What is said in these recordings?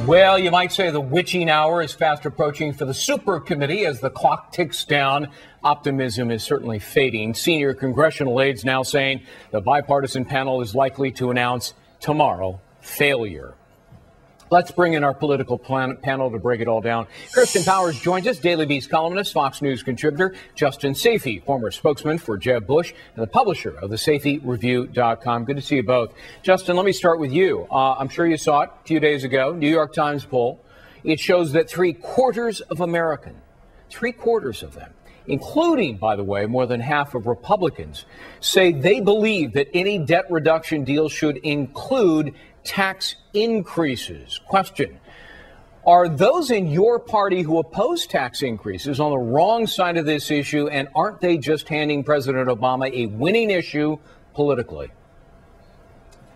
Well, you might say the witching hour is fast approaching for the super committee as the clock ticks down. Optimism is certainly fading. Senior congressional aides now saying the bipartisan panel is likely to announce tomorrow failure. Let's bring in our political panel to break it all down. Kirsten Powers joins us, Daily Beast columnist, Fox News contributor, Justin Sayfie, former spokesman for Jeb Bush and the publisher of the SayfieReview.com. Good to see you both. Justin, let me start with you. I'm sure you saw it a few days ago, New York Times poll. It shows that 3/4 of Americans, 3/4 of them, including, by the way, more than half of Republicans, say they believe that any debt reduction deal should include tax increases. Question: are those in your party who oppose tax increases on the wrong side of this issue, and aren't they just handing President Obama a winning issue politically?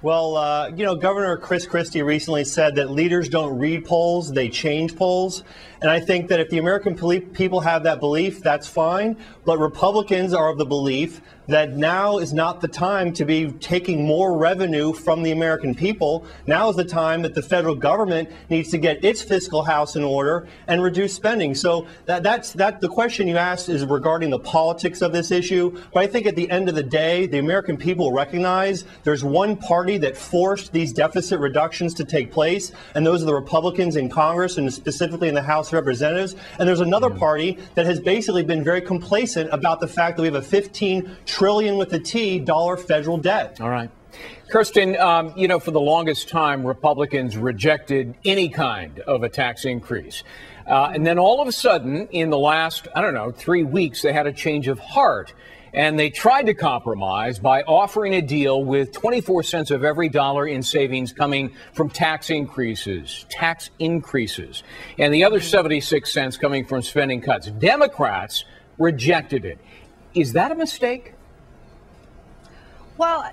Well, Governor Chris Christie recently said that leaders don't read polls, they change polls. And I think that if the American people have that belief, that's fine. But Republicans are of the belief that now is not the time to be taking more revenue from the American people. Now is the time that the federal government needs to get its fiscal house in order and reduce spending. So that's the question you asked is regarding the politics of this issue. But I think at the end of the day, the American people recognize there's one party that forced these deficit reductions to take place, and those are the Republicans in Congress and specifically in the House of Representatives. And there's another party that has basically been very complacent about the fact that we have a $15 trillion with a T dollar federal debt. All right. Kirsten, for the longest time, Republicans rejected any kind of a tax increase. And then all of a sudden, in the last, 3 weeks, they had a change of heart. And they tried to compromise by offering a deal with 24 cents of every dollar in savings coming from tax increases, and the other 76 cents coming from spending cuts. Democrats rejected it. Is that a mistake? Well,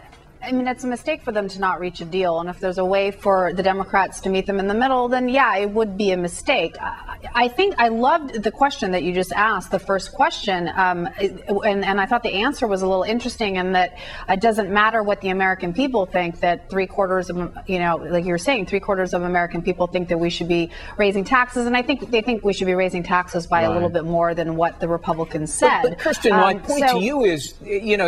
I mean, it's a mistake for them to not reach a deal. And if there's a way for the Democrats to meet them in the middle, then yeah, it would be a mistake. I think I loved the question that you just asked, the first question. And I thought the answer was a little interesting in that it doesn't matter what the American people think, that 3/4 of, like you were saying, 3/4 of American people think that we should be raising taxes. And I think they think we should be raising taxes by a little bit more than what the Republicans said. But Kirsten, my point to you is,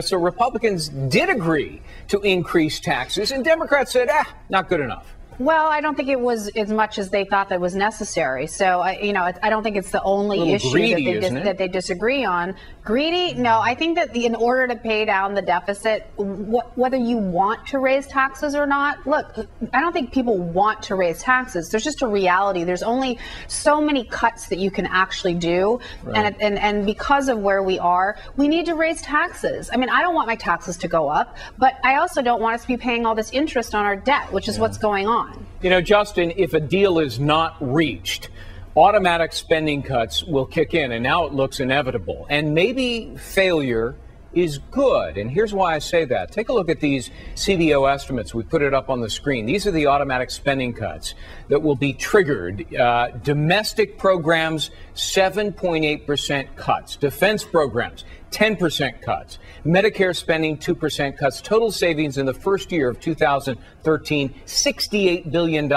so Republicans did agree to increase taxes, and Democrats said, not good enough. Well, I don't think it was as much as they thought that was necessary. So, I don't think it's the only issue that they disagree on. Greedy? No, I think that in order to pay down the deficit, whether you want to raise taxes or not, look, I don't think people want to raise taxes. There's just a reality. There's only so many cuts that you can actually do. Right. And because of where we are, we need to raise taxes. I mean, I don't want my taxes to go up, but I also don't want us to be paying all this interest on our debt, which is what's going on. Justin, if a deal is not reached, automatic spending cuts will kick in, and now it looks inevitable. And maybe failure is good. And here's why I say that. Take a look at these CBO estimates. We put it up on the screen. These are the automatic spending cuts that will be triggered. Domestic programs, 7.8% cuts. Defense programs, 10% cuts. Medicare spending, 2% cuts. Total savings in the first year of 2013, $68 billion,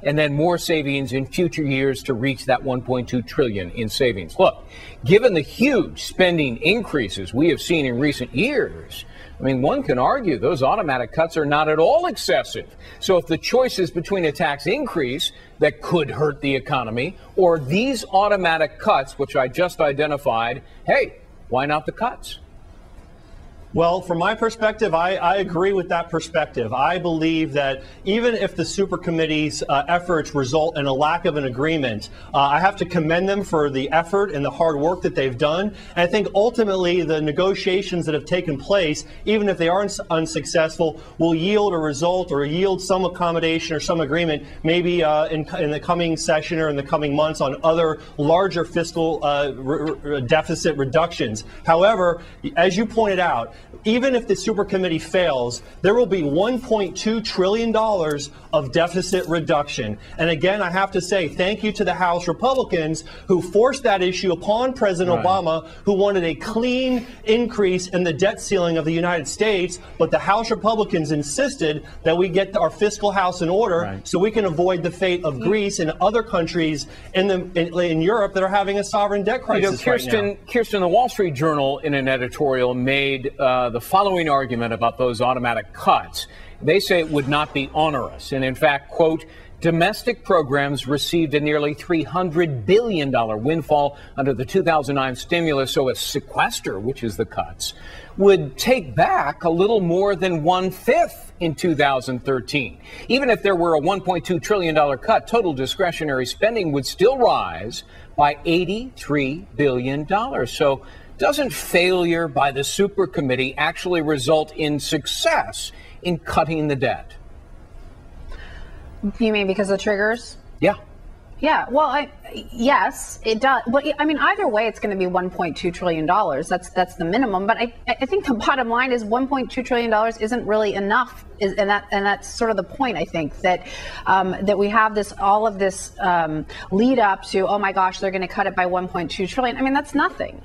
and then more savings in future years to reach that $1.2 trillion in savings. Look, given the huge spending increases we have seen in recent years, I mean, one can argue those automatic cuts are not at all excessive. So if the choice is between a tax increase that could hurt the economy or these automatic cuts, which I just identified, hey, why not the cuts? Well, from my perspective, I agree with that perspective. I believe that even if the super committee's efforts result in a lack of an agreement, I have to commend them for the effort and the hard work that they've done. And I think ultimately the negotiations that have taken place, even if they are unsuccessful, will yield a result or yield some accommodation or some agreement maybe in the coming session or in the coming months on other larger fiscal deficit reductions. However, as you pointed out, even if the super committee fails, there will be $1.2 trillion of deficit reduction. And again, I have to say thank you to the House Republicans who forced that issue upon President Obama, who wanted a clean increase in the debt ceiling of the United States. But the House Republicans insisted that we get our fiscal house in order so we can avoid the fate of Greece and other countries in Europe that are having a sovereign debt crisis Kirsten, the Wall Street Journal in an editorial made the following argument about those automatic cuts. They say it would not be onerous. And in fact, quote, domestic programs received a nearly $300 billion windfall under the 2009 stimulus, so a sequester, which is the cuts, would take back a little more than 1/5 in 2013. Even if there were a $1.2 trillion cut, total discretionary spending would still rise by $83 billion. So doesn't failure by the super committee actually result in success in cutting the debt? You mean because of the triggers? Yeah. Yeah, well, yes, it does. Well, I mean, either way, it's going to be $1.2 trillion. That's the minimum. But I think the bottom line is $1.2 trillion isn't really enough. And that's sort of the point, I think, that that we have all of this lead up to, oh my gosh, they're going to cut it by $1.2 trillion. I mean, that's nothing.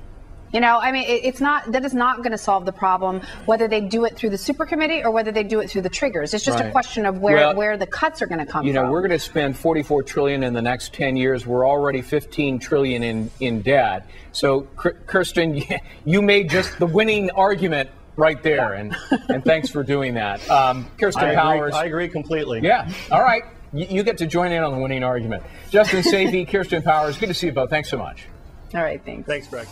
You know, I mean, that is not going to solve the problem, whether they do it through the super committee or whether they do it through the triggers. It's just a question of where the cuts are going to come from. You know, we're going to spend $44 trillion in the next 10 years. We're already $15 trillion in debt. So, Kirsten, you made just the winning argument right there, and thanks for doing that. Kirsten Powers. I agree completely. Yeah. All right. You get to join in on the winning argument. Justin Sayfie, Kirsten Powers, good to see you both. Thanks so much. All right. Thanks. Thanks, Greg.